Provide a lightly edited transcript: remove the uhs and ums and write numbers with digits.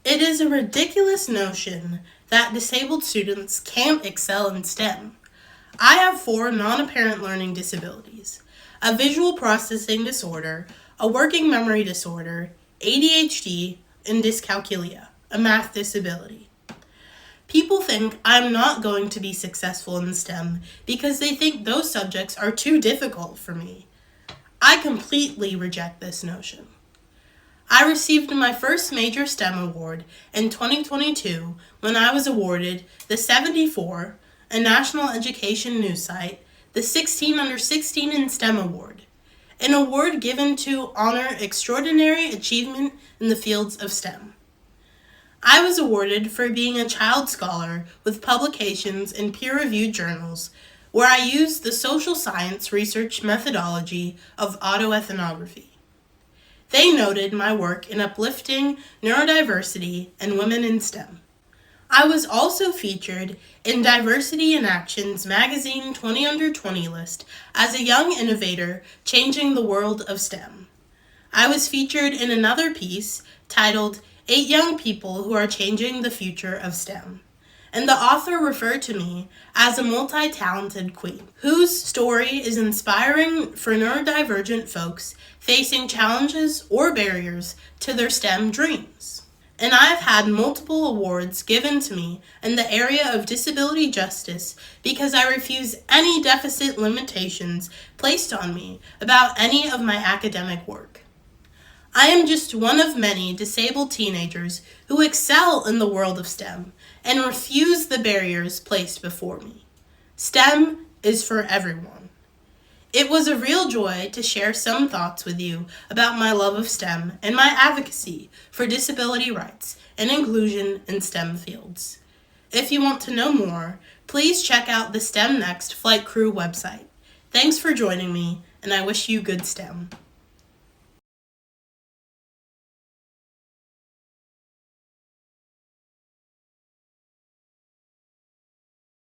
It is a ridiculous notion that disabled students can't excel in STEM. I have 4 non-apparent learning disabilities: a visual processing disorder, a working memory disorder, ADHD, and dyscalculia, a math disability. People think I'm not going to be successful in STEM because they think those subjects are too difficult for me. I completely reject this notion. I received my first major STEM award in 2022 when I was awarded the 74, a national education news site, the 16 Under 16 in STEM Award, an award given to honor extraordinary achievement in the fields of STEM. I was awarded for being a child scholar with publications in peer-reviewed journals where I used the social science research methodology of autoethnography. They noted my work in uplifting neurodiversity and women in STEM. I was also featured in Diversity in Action's magazine 20 Under 20 list as a young innovator changing the world of STEM. I was featured in another piece titled 8 Young People Who Are Changing the Future of STEM. And the author referred to me as a multi-talented queen, whose story is inspiring for neurodivergent folks facing challenges or barriers to their STEM dreams. And I've had multiple awards given to me in the area of disability justice because I refuse any deficit limitations placed on me about any of my academic work. I am just one of many disabled teenagers who excel in the world of STEM and refuse the barriers placed before me. STEM is for everyone. It was a real joy to share some thoughts with you about my love of STEM and my advocacy for disability rights and inclusion in STEM fields. If you want to know more, please check out the STEM Next Flight Crew website. Thanks for joining me, and I wish you good STEM.